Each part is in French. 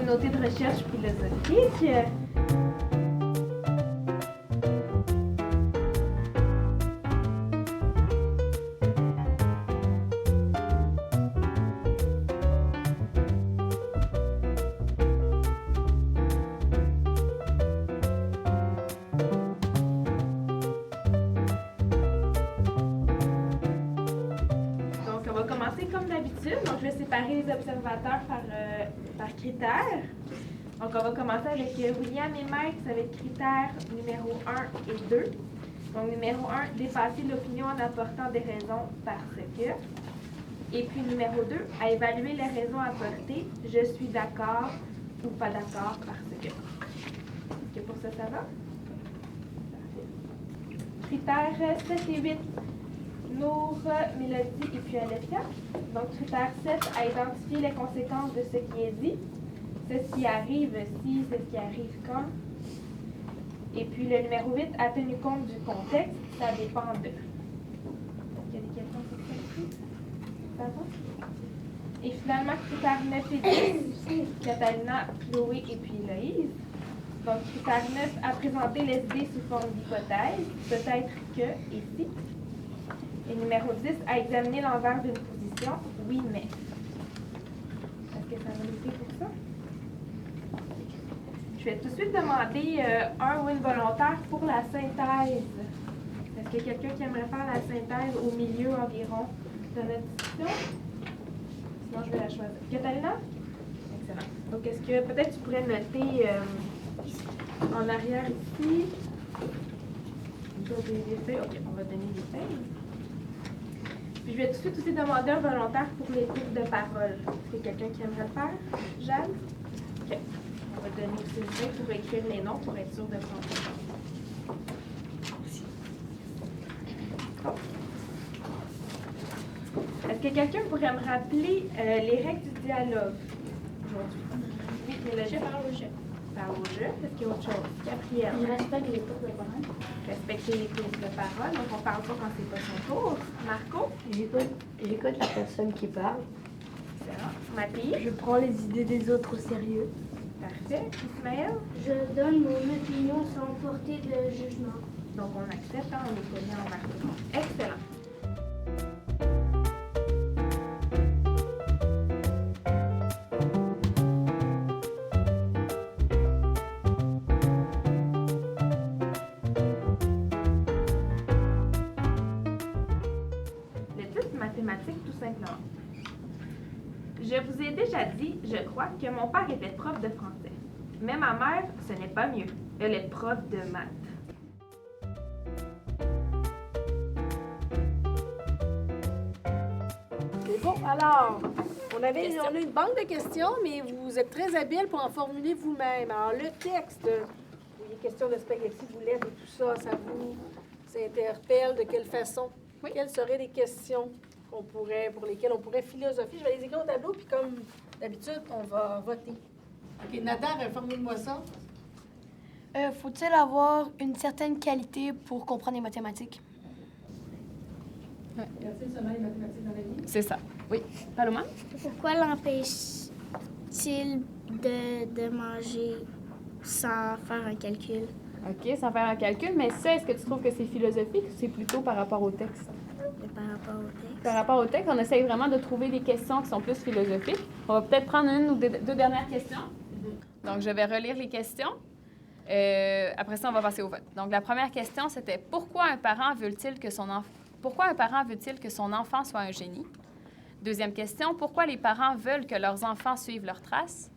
communauté de recherche philosophique. Donc, on va commencer comme d'habitude. Donc, je vais séparer les observateurs par critères. Donc, on va commencer avec William et Mike avec critères numéro 1 et 2. Donc, numéro 1, dépasser l'opinion en apportant des raisons parce que. Et puis, numéro 2, à évaluer les raisons apportées. Je suis d'accord ou pas d'accord parce que. Est-ce que pour ça, ça va? Critères 7 et 8. Nour, Mélodie et puis Alessia. Donc, critère 7, à identifier les conséquences de ce qui est dit. C'est ce qui arrive si, c'est ce qui arrive quand. Et puis, le numéro 8, a tenu compte du contexte. Ça dépend de. Est-ce qu'il y a des questions sur ça ici? Ça va? Et finalement, critère 9 et 10, Catalina, Chloé et puis Héloïse. Donc, critère 9, à présenter les idées sous forme d'hypothèse. Peut-être que et si. Et numéro 10, à examiner l'envers d'une position. Oui, mais. Est-ce que ça va laisser pour ça? Je vais tout de suite demander un ou une volontaire pour la synthèse. Est-ce qu'il y a quelqu'un qui aimerait faire la synthèse au milieu environ de notre discussion? Sinon, je vais la choisir. Catalina? Excellent. Donc, est-ce que peut-être tu pourrais noter en arrière ici? Des feuilles. OK, on va donner des feuilles. Puis je vais tout de suite aussi demander un volontaire pour les groupes de parole. Est-ce qu'il y a quelqu'un qui aimerait le faire? Jeanne? OK. On va donner aussi une feuille pour écrire les noms pour être sûr de prendre le temps. Est-ce que quelqu'un pourrait me rappeler les règles du dialogue aujourd'hui? Oui, Mélodie. Parle au jeu. Parle au jeu. Est-ce qu'il y a autre chose? Gabrielle. Il respecte les groupes de parole. Respecter les groupes de parole. Donc, on ne parle pas quand c'est pas son tour. Marco? J'écoute la personne qui parle. Excellent. Mathilde? Je prends les idées des autres au sérieux. Parfait. Ismaël? Je donne mon opinion sans porter de jugement. Donc, on accepte, hein, on est poli envers tout le monde. Excellent. L'étude mathématique, tout simplement. Je vous ai déjà dit, je crois, que mon père était prof de français. Mais ma mère, ce n'est pas mieux. Elle est prof de maths. Bon, alors, on a une banque de questions, mais vous êtes très habile pour en formuler vous-même. Alors, le texte, les questions de spaghetti, boulettes et tout ça, ça vous interpelle de quelle façon? Oui. Quelles seraient les questions pour lesquelles on pourrait philosopher? Je vais les écrire au tableau, puis comme d'habitude, on va voter. OK, Nathan, formule-moi ça. Faut-il avoir une certaine qualité pour comprendre les mathématiques? Y a-t-il seulement les mathématiques dans la vie? C'est ça. Oui. Paloma? Pourquoi l'empêche-t-il de manger sans faire un calcul? OK, sans faire un calcul, mais ça, est-ce que tu trouves que c'est philosophique ou c'est plutôt par rapport au texte? Par rapport au texte. Par rapport au texte, on essaye vraiment de trouver des questions qui sont plus philosophiques. On va peut-être prendre une ou deux dernières questions. Donc, je vais relire les questions. Après ça, on va passer au vote. Donc, la première question, c'était pourquoi un parent veut-il que son enfant soit un génie? Deuxième question, pourquoi les parents veulent que leurs enfants suivent leurs traces?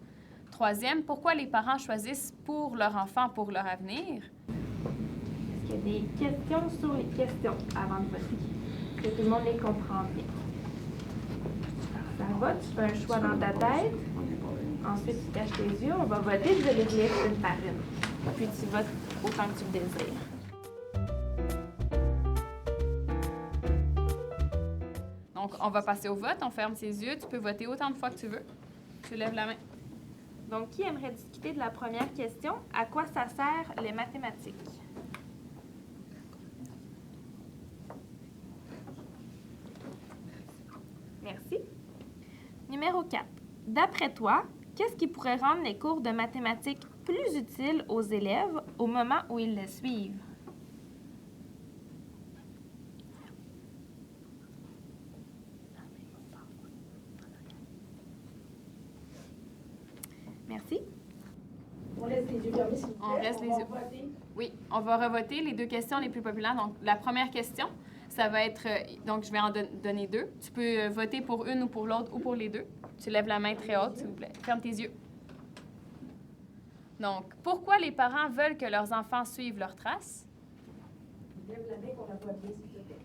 Troisième, pourquoi les parents choisissent pour leur enfant pour leur avenir? Est-ce qu'il y a des questions sur les questions avant de voter? Est-ce que tout le monde les comprend bien? Ça va, tu fais un choix dans ta tête. Ensuite, tu caches tes yeux. On va voter, je vais les lire une par une. Puis tu votes autant que tu le désires. Donc, on va passer au vote. On ferme ses yeux. Tu peux voter autant de fois que tu veux. Tu lèves la main. Donc, qui aimerait discuter de la première question? À quoi ça sert les mathématiques? Merci. Numéro 4. D'après toi, qu'est-ce qui pourrait rendre les cours de mathématiques plus utiles aux élèves au moment où ils les suivent? Merci. On laisse les yeux fermés, s'il vous plaît. On reste les va yeux. voter. Oui, on va revoter les deux questions les plus populaires. Donc, la première question, ça va être... donc, je vais en donner deux. Tu peux voter pour une ou pour l'autre ou pour les deux. Tu lèves la main très haute, s'il vous plaît. Ferme tes yeux. Donc, pourquoi les parents veulent que leurs enfants suivent leurs traces? Lève la main qu'on la voit bien, s'il te plaît.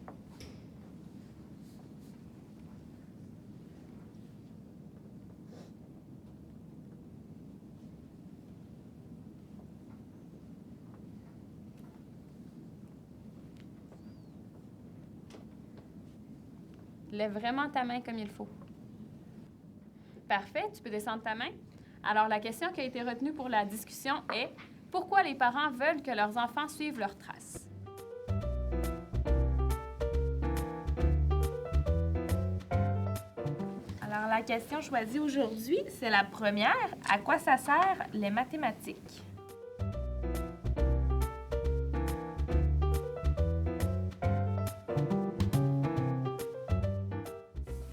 Lève vraiment ta main comme il faut. Parfait, tu peux descendre ta main. Alors, la question qui a été retenue pour la discussion est « Pourquoi les parents veulent que leurs enfants suivent leurs traces? » Alors, la question choisie aujourd'hui, c'est la première. À quoi ça sert les mathématiques?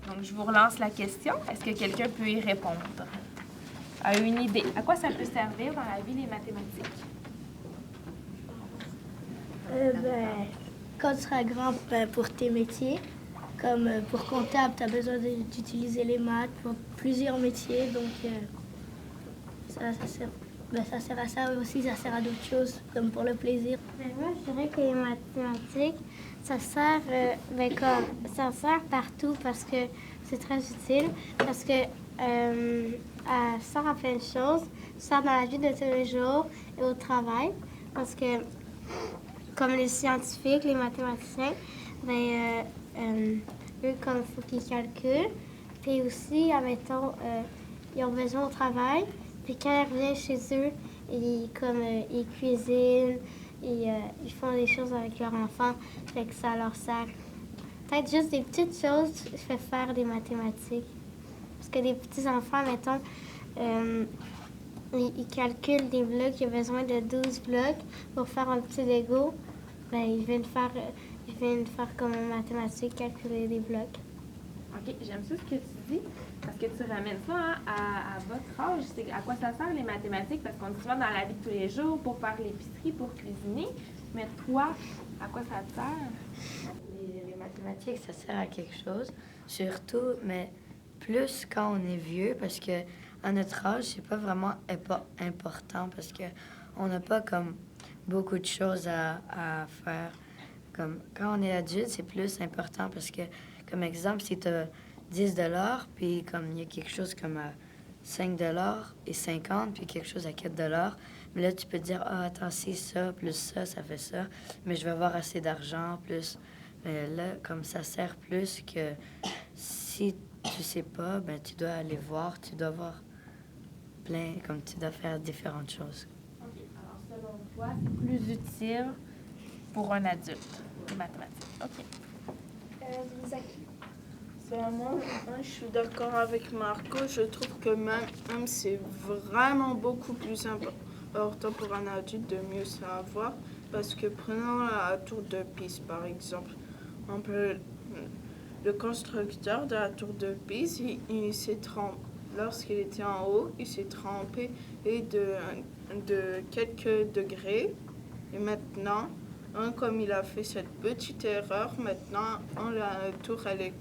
Donc, je vous relance la question. Est-ce que quelqu'un peut y répondre? A une idée. À quoi ça peut servir dans la vie, les mathématiques? Quand tu seras grand, pour tes métiers, comme pour comptable, tu as besoin d'utiliser les maths pour plusieurs métiers. Donc, ça sert à ça aussi, ça sert à d'autres choses, comme pour le plaisir. Moi, je dirais que les mathématiques, ça sert partout parce que c'est très utile, parce que ça sert à plein de choses. Ça sert dans la vie de tous les jours et au travail, parce que comme les scientifiques, les mathématiciens, eux, comme il faut qu'ils calculent, puis aussi, admettons, ils ont besoin au travail, puis quand ils reviennent chez eux, ils cuisinent, ils font des choses avec leurs enfants, fait que ça leur sert. Peut-être juste des petites choses fait faire des mathématiques. Parce que les petits-enfants, mettons, ils calculent des blocs, il y a besoin de 12 blocs pour faire un petit Lego. Ben, ils viennent faire comme en mathématiques, calculer des blocs. OK, j'aime ça ce que tu dis, parce que tu ramènes ça hein, à votre âge. C'est à quoi ça sert les mathématiques? Parce qu'on dit souvent dans la vie de tous les jours, pour faire l'épicerie, pour cuisiner. Mais toi, à quoi ça te sert? Les mathématiques, ça sert à quelque chose, surtout, mais plus quand on est vieux, parce que à notre âge, c'est pas vraiment important, parce que on n'a pas comme beaucoup de choses à faire. Comme quand on est adulte, c'est plus important parce que, comme exemple, si tu as 10 $, puis comme il y a quelque chose comme à 5 $ et 50, puis quelque chose à 4 $, mais là, tu peux te dire, ah, attends, c'est ça, plus ça fait ça, mais je vais avoir assez d'argent, plus. Mais là, comme ça sert plus que si tu sais pas, ben tu dois aller voir, tu dois voir plein, comme tu dois faire différentes choses. OK. Alors, selon toi, c'est plus utile pour un adulte, les mathématiques. OK. Moi, je suis d'accord avec Marco. Je trouve que même c'est vraiment beaucoup plus important pour un adulte de mieux savoir. Parce que prenons la tour de Pise, par exemple. Le constructeur de la tour de Pise, il s'est trompé. Lorsqu'il était en haut, il s'est trompé de quelques degrés. Et maintenant, comme il a fait cette petite erreur, maintenant, la tour, elle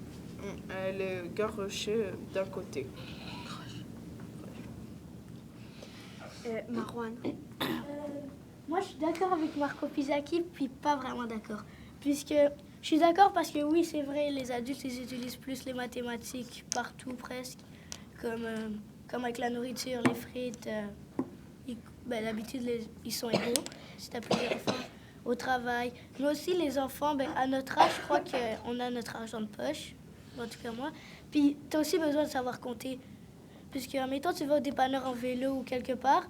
est garochée d'un côté. Marwan. Moi, je suis d'accord avec Marco Pisaki, puis pas vraiment d'accord. Puisque je suis d'accord parce que oui, c'est vrai, les adultes, ils utilisent plus les mathématiques partout presque. Comme avec la nourriture, les frites. D'habitude, ils sont égaux. Si tu as plusieurs enfants au travail. Mais aussi, les enfants, à notre âge, je crois qu'on a notre argent de poche. En tout cas, moi. Puis, tu as aussi besoin de savoir compter. Puisque, admettons, tu vas au dépanneur en vélo ou quelque part,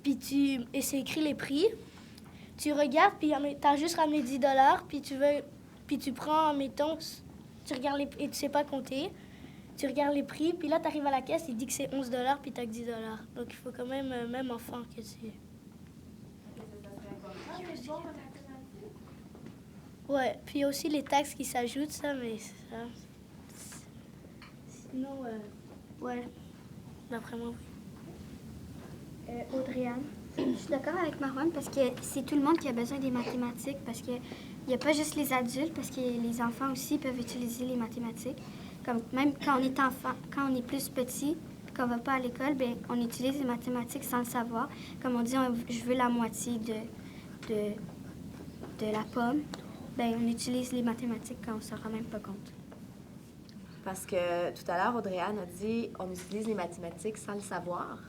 et c'est écrit les prix. Tu regardes, puis tu as juste ramené 10 $, puis tu prends, admettons, tu regardes et tu sais pas compter. tu regardes les prix, puis là, tu arrives à la caisse, il dit que c'est 11 $, puis tu as que 10 $. Donc, il faut quand même, même enfant, que tu... Ouais, puis il y a aussi les taxes qui s'ajoutent, ça, mais ça... Sinon, ouais, d'après moi, oui. Audrey-Anne, je suis d'accord avec Marwan parce que c'est tout le monde qui a besoin des mathématiques parce qu'il n'y a pas juste les adultes, parce que les enfants aussi peuvent utiliser les mathématiques. Comme même quand on est enfant, quand on est plus petit, qu'on ne va pas à l'école, ben on utilise les mathématiques sans le savoir. Comme on dit, je veux la moitié de la pomme, ben on utilise les mathématiques quand on ne s'en rend même pas compte. Parce que tout à l'heure, Audrey-Anne a dit on utilise les mathématiques sans le savoir.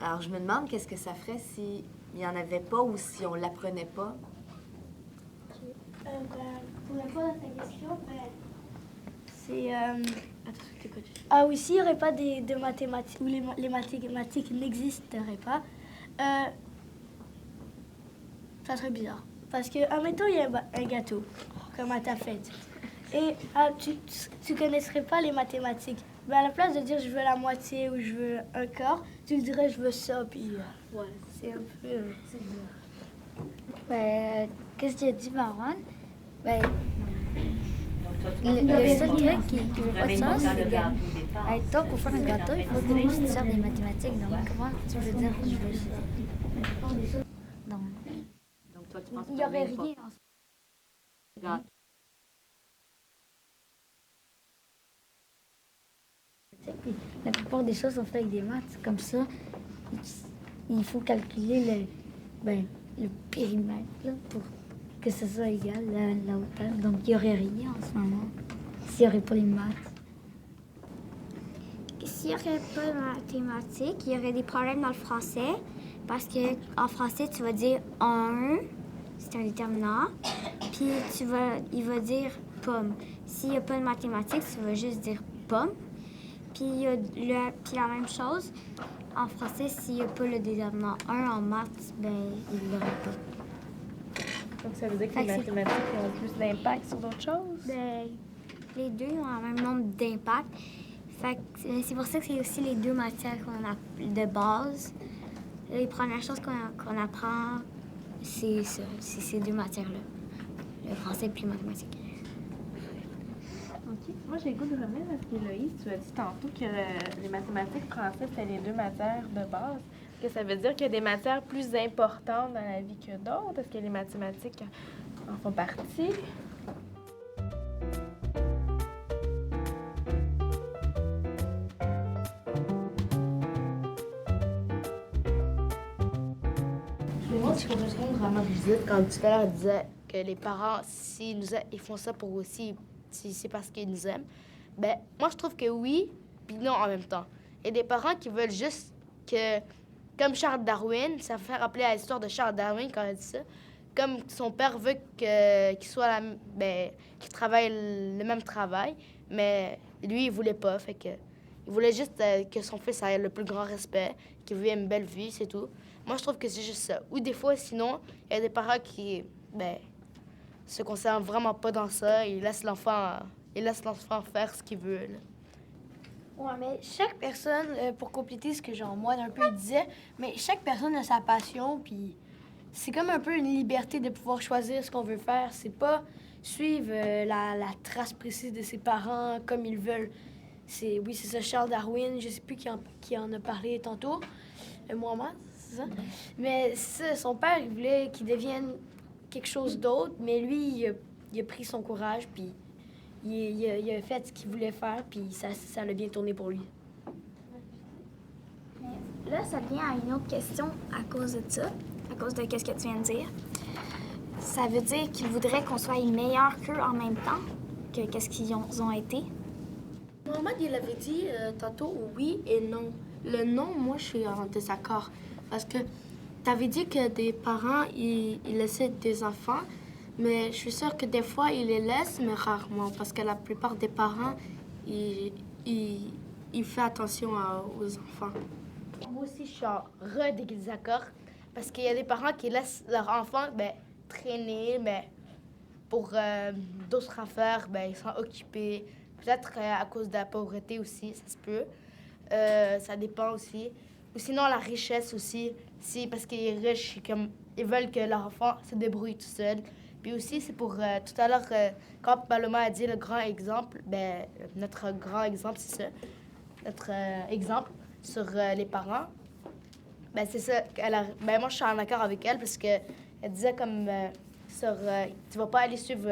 Alors, je me demande qu'est-ce que ça ferait s'il n'y en avait pas ou si on ne l'apprenait pas. Pour répondre à ta question, c'est... Ah oui, s'il n'y aurait pas de mathématiques, ou les mathématiques n'existeraient pas, ça serait bizarre. Parce que, admettons, il y a un gâteau, comme à ta fête. Et tu ne connaisserais pas les mathématiques. Ben, à la place de dire je veux la moitié ou je veux un quart, tu dirais je veux ça, puis ouais, c'est un peu... c'est bizarre. Ben, qu'est-ce qu'il a dit, Marwan? Ben, le seul truc qui veut pas de sens, c'est que, toi, pour faire un gâteau, il faut que tu sers des mathématiques. Donc, comment tu veux dire je veux... Donc, toi, tu penses Il n'y aurait rien en soi. La plupart des choses sont faites avec des maths. Comme ça, il faut calculer le périmètre là, pour que ce soit égal à la hauteur. Donc, il n'y aurait rien en ce moment s'il n'y aurait pas les maths. S'il n'y aurait pas de mathématiques, il y aurait des problèmes dans le français. Parce qu'en français, tu vas dire un, c'est un déterminant. Puis il va dire pomme. S'il n'y a pas de mathématiques, tu vas juste dire pomme. Puis la même chose, en français, s'il n'y a pas le déterminant 1 en maths, ben il ne l'aurait pas. Donc, ça veut dire que les mathématiques ont plus d'impact sur d'autres choses? Ben, les deux ont le même nombre d'impact. Fait que c'est pour ça que c'est aussi les deux matières qu'on a de base. Les premières choses qu'on apprend, c'est ça, c'est ces deux matières-là. Le français et les mathématiques. OK. Moi, j'ai le goût de revenir à ce qu'Éloïse, tu as dit tantôt que les mathématiques français, c'était les deux matières de base. Est-ce que ça veut dire qu'il y a des matières plus importantes dans la vie que d'autres? Est-ce que les mathématiques en font partie? Moi, je peux répondre à Marie-Josette quand tout à l'heure elle disait que les parents, s'ils nous aiment, ils font ça pour aussi, si c'est parce qu'ils nous aiment. Ben, moi, je trouve que oui, puis non en même temps. Il y a des parents qui veulent juste que, comme Charles Darwin, ça me fait rappeler à l'histoire de Charles Darwin quand il dit ça, comme son père veut qu'il soit qu'il travaille le même travail, mais lui, il voulait pas, fait que il voulait juste que son fils ait le plus grand respect, qu'il vive une belle vie, c'est tout. Moi, je trouve que c'est juste ça. Ou des fois, sinon, il y a des parents qui, se concernent vraiment pas dans ça. Ils laissent l'enfant faire ce qu'il veut. Là. Ouais, mais chaque personne, pour compléter ce que Jean-Moine un peu disait, mais chaque personne a sa passion, puis c'est comme un peu une liberté de pouvoir choisir ce qu'on veut faire. C'est pas suivre la trace précise de ses parents comme ils veulent. Oui, c'est ça, Charles Darwin, je sais plus qui en a parlé tantôt, Mohamed, c'est ça? Mais ça, son père, il voulait qu'il devienne quelque chose d'autre, mais lui, il a pris son courage, puis il a fait ce qu'il voulait faire, puis ça a bien tourné pour lui. Là, ça vient à une autre question à cause de ça, à cause de ce que tu viens de dire. Ça veut dire qu'ils voudraient qu'on soit meilleurs qu'eux en même temps que qu'est-ce qu'ils ont été. Mohamed, il avait dit tantôt oui et non. Le non, moi, je suis en désaccord. Parce que tu avais dit que des parents, ils laissaient des enfants, mais je suis sûre que des fois, ils les laissent, mais rarement. Parce que la plupart des parents, ils font attention aux enfants. Moi aussi, je suis en désaccord. Parce qu'il y a des parents qui laissent leurs enfants traîner, mais pour d'autres affaires, ils sont occupés. Peut-être à cause de la pauvreté aussi, ça se peut. Ça dépend aussi. Ou sinon, la richesse aussi. Si, parce qu'ils sont riches, comme, ils veulent que leur enfant se débrouille tout seul. Puis aussi, c'est pour tout à l'heure, quand Paloma a dit le grand exemple, ben, notre grand exemple, c'est ça. Notre exemple sur les parents. Ben, c'est ça. Ben, moi, je suis en accord avec elle parce qu'elle disait comme sur. Tu vas pas aller suivre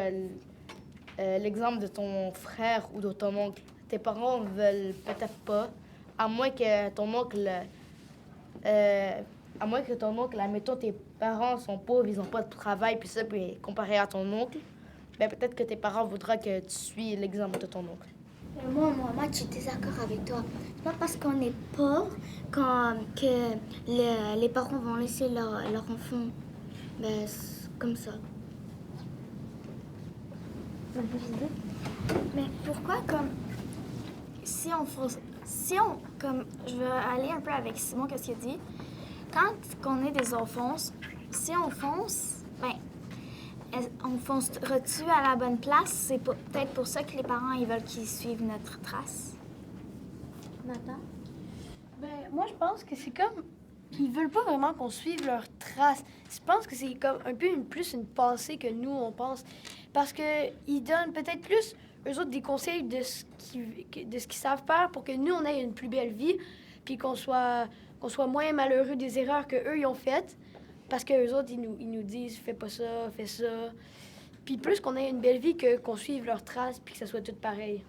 l'exemple de ton frère ou de ton oncle. Tes parents veulent peut-être pas, à moins que ton oncle. Admettons, tes parents sont pauvres, ils ont pas de travail, puis ça, puis comparé à ton oncle, ben peut-être que tes parents voudraient que tu suis l'exemple de ton oncle. Moi, je suis désaccord avec toi. C'est pas parce qu'on est pauvre que les parents vont laisser leur enfant comme ça. Mais pourquoi comme je vais aller un peu avec Simon, qu'est-ce qu'il dit? Quand on est des enfants, si on fonce, on fonce-tu à la bonne place? C'est peut-être pour ça que les parents, ils veulent qu'ils suivent notre trace. Nathan? Moi, je pense que c'est comme... Ils veulent pas vraiment qu'on suive leur trace. Je pense que c'est comme un peu plus une pensée que nous, on pense. Parce qu'ils donnent peut-être plus, eux autres, des conseils de ce qu'ils savent faire pour que nous, on ait une plus belle vie, puis qu'on soit moins malheureux des erreurs qu'eux, ils ont faites. Parce qu'eux autres, ils nous disent « fais pas ça, fais ça ». Puis plus qu'on ait une belle vie qu'on suive leurs traces, puis que ça soit tout pareil.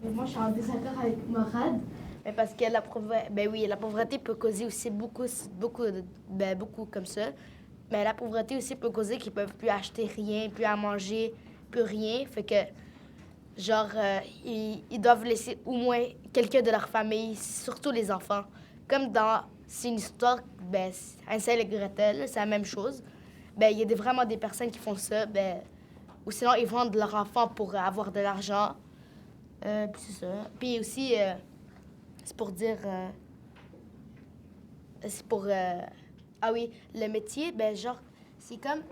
Mais moi, je suis en désaccord avec Morad. Mais parce que la pauvreté peut causer aussi beaucoup comme ça. Mais la pauvreté aussi peut causer qu'ils peuvent plus acheter rien, plus à manger, plus rien. Fait que, genre, ils doivent laisser au moins quelqu'un de leur famille, surtout les enfants. Comme dans C'est une histoire, Hansel et Gretel, c'est la même chose. Il y a vraiment des personnes qui font ça. Ou sinon, ils vendent leur enfant pour avoir de l'argent. Puis c'est ça. Puis aussi... c'est pour dire... ah oui, le métier, c'est comme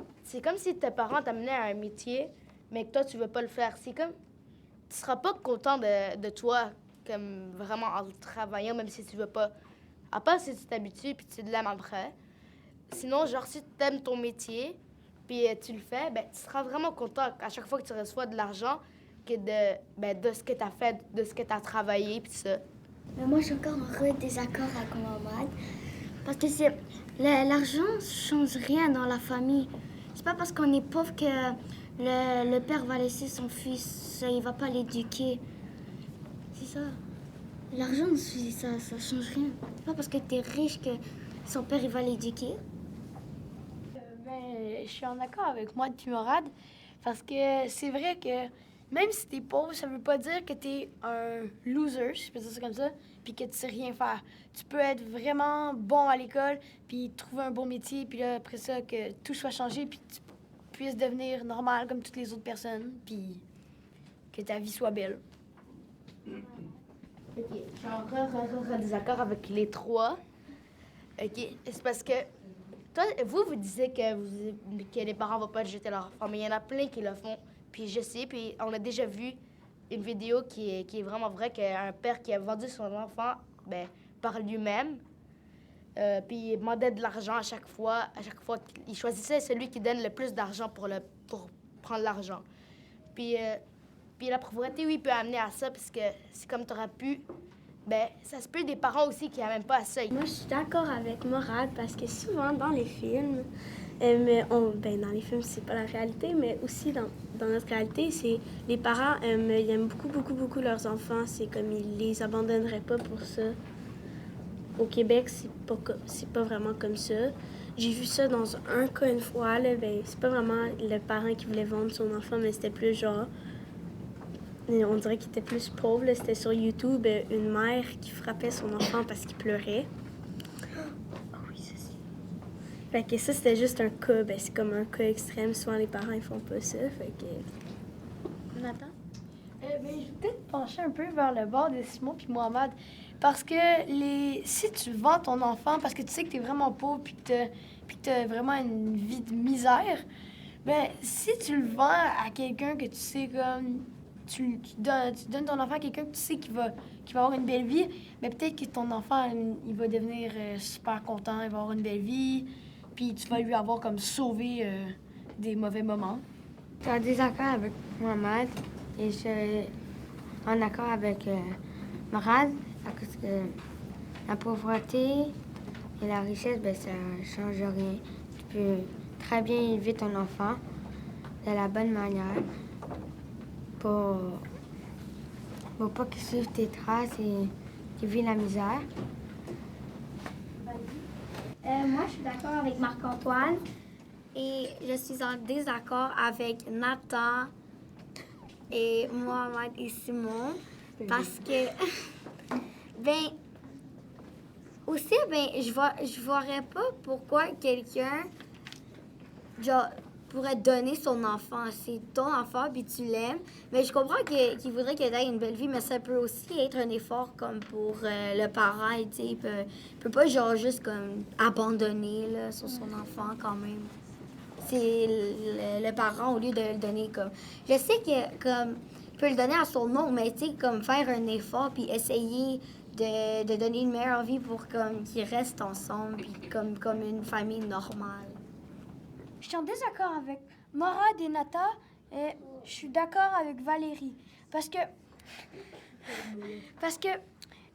si tes parents t'amenaient à un métier, mais que toi, tu veux pas le faire. C'est comme... Tu seras pas content de toi, comme vraiment en travaillant, même si tu veux pas. À part si tu t'habitues puis tu l'aimes après. Sinon, genre, si tu aimes ton métier, puis tu le fais, tu seras vraiment content à chaque fois que tu reçois de l'argent que de ce que tu as fait, de ce que tu as travaillé, puis ça. Mais moi, je suis encore en désaccord avec Mohamed. Parce que l'argent ne change rien dans la famille. C'est pas parce qu'on est pauvre que le père va laisser son fils, il va pas l'éduquer. C'est ça. L'argent, ça change rien. C'est pas parce que tu es riche que son père, il va l'éduquer. Je suis en accord avec moi et Morad. Parce que c'est vrai que même si t'es pauvre, ça veut pas dire que t'es un loser, si je peux dire ça comme ça, puis que tu sais rien faire. Tu peux être vraiment bon à l'école, puis trouver un bon métier, puis là, après ça, que tout soit changé, puis tu puisses devenir normal comme toutes les autres personnes, puis que ta vie soit belle. OK. Je suis en désaccord avec les trois. OK. C'est parce que toi, vous disiez que les parents ne vont pas jeter leur enfant, mais il y en a plein qui le font. Puis je sais, puis on a déjà vu une vidéo qui est vraiment vraie, qu'un père qui a vendu son enfant par lui-même, puis il demandait de l'argent à chaque fois. Il choisissait celui qui donne le plus d'argent pour prendre l'argent. Puis la pauvreté, oui, peut amener à ça, parce que c'est comme tu auras pu... ça se peut des parents aussi qui n'amènent pas à ça. Moi, je suis d'accord avec Morad, parce que souvent, dans les films... dans les films, c'est pas la réalité, mais aussi dans notre réalité, c'est les parents ils aiment beaucoup leurs enfants. C'est comme ils les abandonneraient pas pour ça. Au Québec, c'est pas vraiment comme ça. J'ai vu ça dans un cas une fois. Là, c'est pas vraiment le parent qui voulait vendre son enfant, mais c'était plus genre... On dirait qu'il était plus pauvre. Là. C'était sur YouTube, une mère qui frappait son enfant parce qu'il pleurait. Fait que ça, c'était juste un cas. C'est comme un cas extrême. Souvent, les parents, ils font pas ça. Fait que... Nathan? Je vais peut-être pencher un peu vers le bord de Simon puis Mohamed. Parce que si tu vends ton enfant parce que tu sais que tu es vraiment pauvre puis que tu as vraiment une vie de misère, si tu le vends à quelqu'un que tu sais comme tu donnes ton enfant à quelqu'un que tu sais qui va avoir une belle vie, mais peut-être que ton enfant, il va devenir super content, il va avoir une belle vie, puis tu vas lui avoir comme sauvé des mauvais moments. Je suis en désaccord avec Mohamed et je suis en accord avec Marad à cause que la pauvreté et la richesse, ben, ça ne change rien. Tu peux très bien élever ton enfant de la bonne manière pour pas qu'il suive tes traces et qu'il vive la misère. Moi, je suis d'accord avec Marc-Antoine et je suis en désaccord avec Nathan et Mohamed et Simon parce que, ben, aussi, ben, je voudrais pas pourquoi quelqu'un, genre, pourrait donner son enfant. C'est ton enfant, puis tu l'aimes. Mais je comprends qu'il voudrait qu'il ait une belle vie, mais ça peut aussi être un effort comme pour le parent. Tu sais, il peut pas genre juste comme abandonner là, sur son enfant quand même. C'est le parent, au lieu de le donner comme... Je sais que comme il peut le donner à son nom, mais tu sais, comme faire un effort, puis essayer de donner une meilleure vie pour comme qu'ils restent ensemble, puis comme une famille normale. Je suis en désaccord avec Morad et Nata et je suis d'accord avec Valérie. Parce que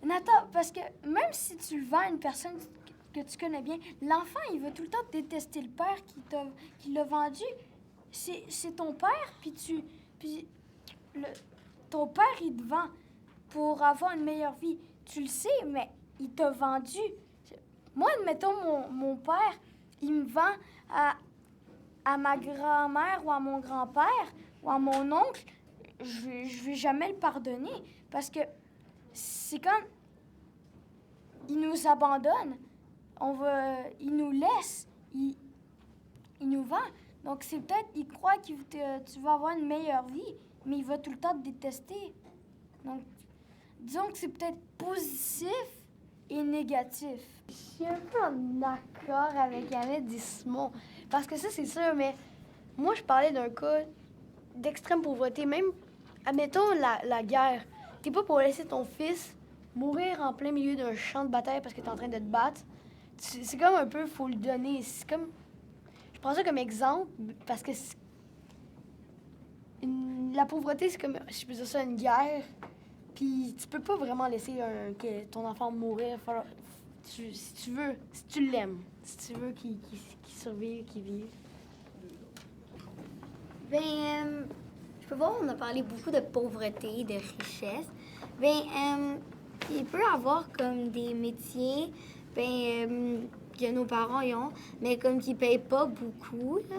Nata, parce que même si tu le vends à une personne que tu connais bien, l'enfant, il veut tout le temps détester le père qui l'a vendu. C'est ton père, ton père, il te vend pour avoir une meilleure vie. Tu le sais, mais il t'a vendu. Moi, admettons, mon père, il me vend à ma grand-mère ou à mon grand-père ou à mon oncle, je vais jamais le pardonner parce que c'est quand il nous abandonne, il nous laisse, il nous vend. Donc c'est peut-être, il croit que tu vas avoir une meilleure vie, mais il va tout le temps te détester. Donc, disons que c'est peut-être positif et négatif. Je suis un peu en accord avec Annette et Simon. Parce que ça, c'est sûr, mais moi, je parlais d'un cas d'extrême pauvreté. Même, admettons, la guerre. T'es pas pour laisser ton fils mourir en plein milieu d'un champ de bataille parce que t'es en train de te battre. C'est comme un peu, faut le donner. C'est comme... Je prends ça comme exemple parce que la pauvreté, c'est comme, je peux dire ça, une guerre. Puis tu peux pas vraiment laisser que ton enfant mourir. Si tu l'aimes, si tu veux qu'il survive, qu'il vive. Ben, je peux voir, on a parlé beaucoup de pauvreté, de richesse. Ben, il peut y avoir comme des métiers, que nos parents y ont, mais comme qui payent pas beaucoup, là.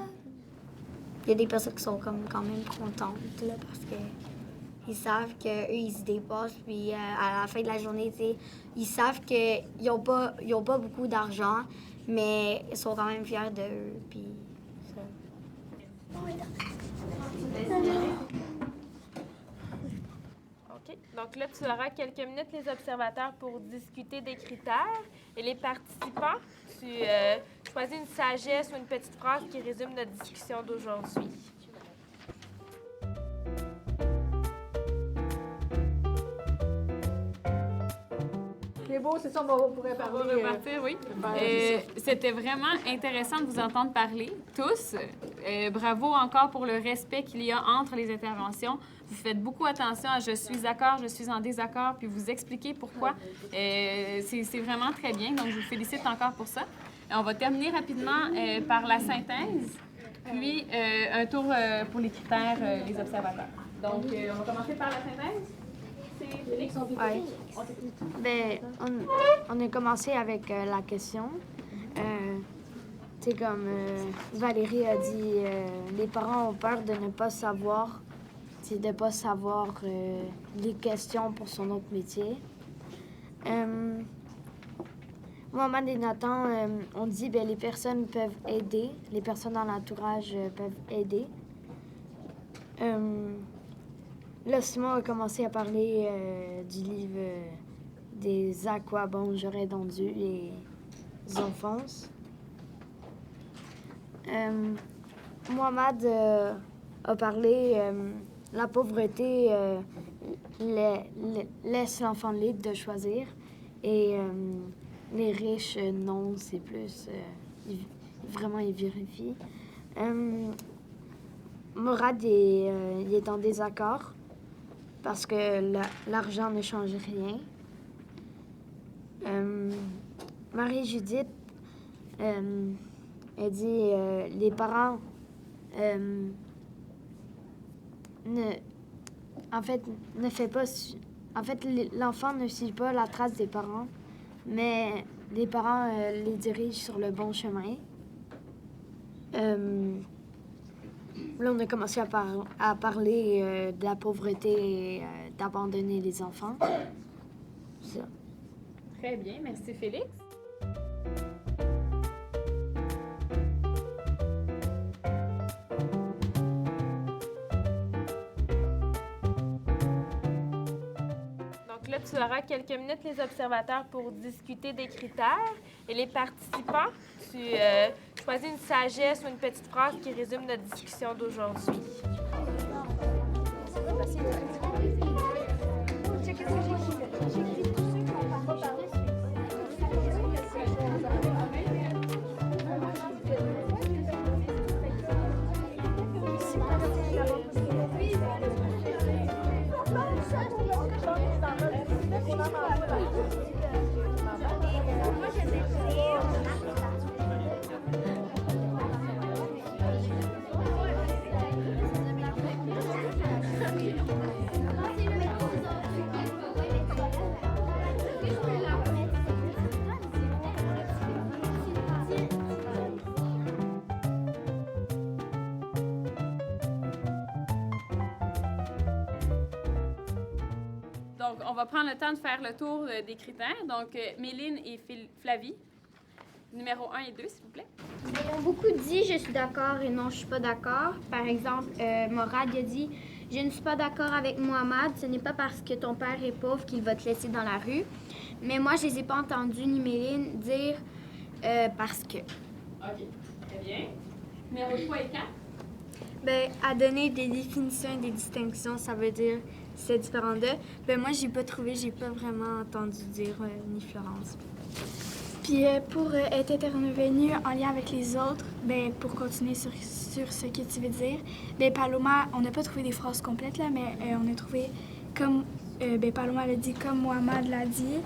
Il y a des personnes qui sont comme quand même contentes, là, parce que ils savent qu'eux, ils se dépassent, puis à la fin de la journée, tu sais, ils savent qu'ils n'ont pas beaucoup d'argent, mais ils sont quand même fiers d'eux, puis ça. OK. Donc là, tu auras quelques minutes, les observateurs, pour discuter des critères. Et les participants, tu choisis une sagesse ou une petite phrase qui résume notre discussion d'aujourd'hui. C'est beau, c'est ça, on pourrait parler. On va repartir, oui. C'était vraiment intéressant de vous entendre parler, tous. Bravo encore pour le respect qu'il y a entre les interventions. Vous faites beaucoup attention à « je suis d'accord »,« je suis en désaccord », puis vous expliquez pourquoi. C'est vraiment très bien, donc je vous félicite encore pour ça. On va terminer rapidement par la synthèse, puis un tour pour les critères, les observateurs. Donc, on va commencer par la synthèse. Ouais. Ben, on a commencé avec la question. C'est comme Valérie a dit, les parents ont peur de ne pas savoir, de ne pas savoir les questions pour son autre métier. Mohamed et Nathan, on dit que les personnes peuvent aider, les personnes dans l'entourage peuvent aider. Là, Simon a commencé à parler du livre des À quoi bon j'aurais dondu les enfances. Mohamed a parlé la pauvreté laisse l'enfant libre de choisir. Et les riches, non, c'est plus... vraiment, ils vérifient. Morad il est en désaccord parce que l'argent ne change rien. Marie-Judith, elle dit les parents l'enfant ne suit pas la trace des parents, mais les parents les dirigent sur le bon chemin. Là, on a commencé à parler de la pauvreté et d'abandonner les enfants. Ça. Très bien, merci Félix. Donc là, tu auras quelques minutes les observateurs pour discuter des critères. Et les participants, tu choisis une sagesse ou une petite phrase qui résume notre discussion d'aujourd'hui. Donc, on va prendre le temps de faire le tour des critères. Donc, Méline et Flavie, numéro 1 et 2, s'il vous plaît. Ils ont beaucoup dit « je suis d'accord » et « non, je suis pas d'accord ». Par exemple, Morad il a dit « je ne suis pas d'accord avec Mohamed, ce n'est pas parce que ton père est pauvre qu'il va te laisser dans la rue ». Mais moi, je les ai pas entendus ni Méline dire parce que. OK, très bien. Numéro 3 et 4. Bien, à donner des définitions et des distinctions, ça veut dire c'est différent d'eux. Bien, moi, j'ai pas vraiment entendu dire ni Florence. Puis pour être intervenu en lien avec les autres, ben pour continuer sur ce que tu veux dire, ben Paloma, on n'a pas trouvé des phrases complètes là, mais on a trouvé comme Paloma l'a dit, comme Mohamed l'a dit.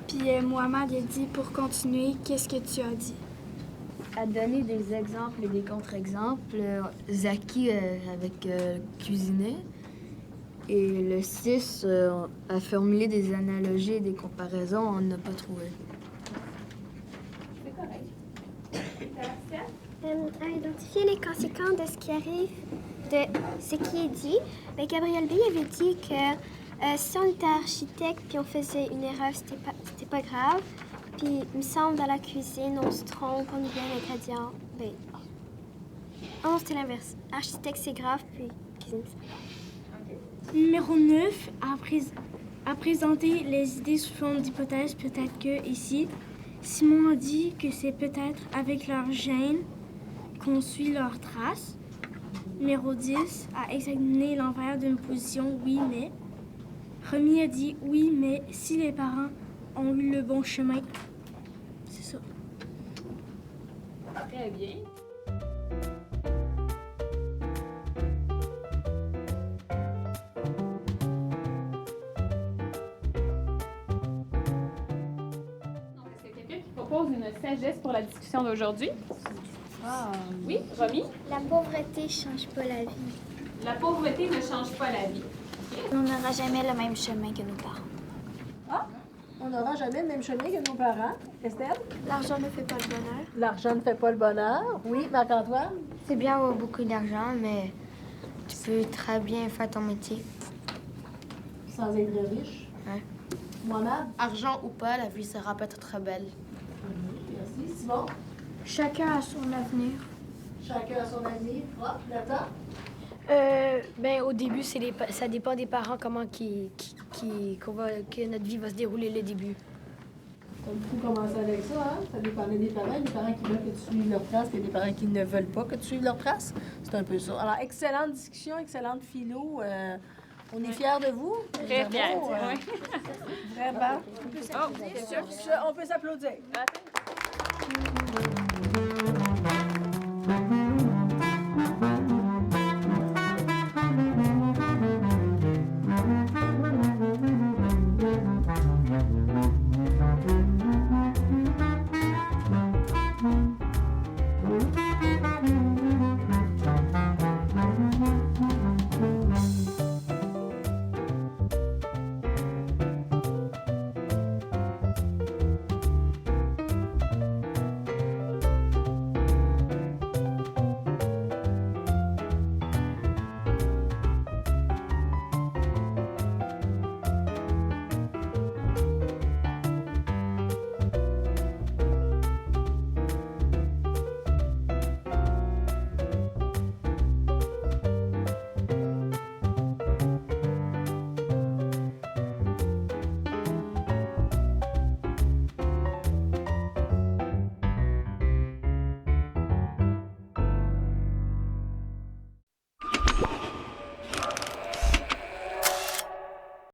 Puis Mohamed a dit pour continuer, qu'est-ce que tu as dit? À donner des exemples et des contre-exemples. Zaki avec cuisiner. Et le 6 a formulé des analogies et des comparaisons, on n'a pas trouvé. C'est correct. À identifier les conséquences de ce qui arrive, de ce qui est dit. Bien, Gabriel B avait dit que si on était architecte puis on faisait une erreur, c'était pas grave. Puis, il me semble, dans la cuisine, on se trompe, on oublie un ingrédient. Ben, non, c'était l'inverse. Architecte, c'est grave, puis cuisine, c'est... Numéro 9, à présenter les idées sous forme d'hypothèse, peut-être que ici. Simon a dit que c'est peut-être avec leur gène qu'on suit leurs traces. Numéro 10, à examiner l'envers d'une position, oui, mais. Remy a dit oui, mais si les parents ont eu le bon chemin. C'est ça. Très bien. Est-ce que quelqu'un qui propose une sagesse pour la discussion d'aujourd'hui? Oui, Romy? La pauvreté change pas la vie. La pauvreté ne change pas la vie. On n'aura jamais le même chemin que nos parents. Ah, on n'aura jamais le même chemin que nos parents. Estelle? L'argent ne fait pas le bonheur. L'argent ne fait pas le bonheur. Oui, Marc-Antoine? C'est bien avoir beaucoup d'argent, mais tu peux très bien faire ton métier. Sans être riche. Ouais. Mohamed? Argent ou pas, la vie sera peut-être très belle. Merci. Simon? Chacun a son avenir. Chacun a son avenir. Hop, Nathan? Ben, au début, ça dépend des parents comment que notre vie va se dérouler le début. On a beaucoup commencé avec ça, hein? Ça dépendait des parents. Des parents qui veulent que tu suives leur trace, et des parents qui ne veulent pas que tu suives leur trace. C'est un peu ça. Alors, excellente discussion, excellente philo. On est fiers de vous. Très fiers, oui. Vraiment. On peut s'applaudir. On peut s'applaudir.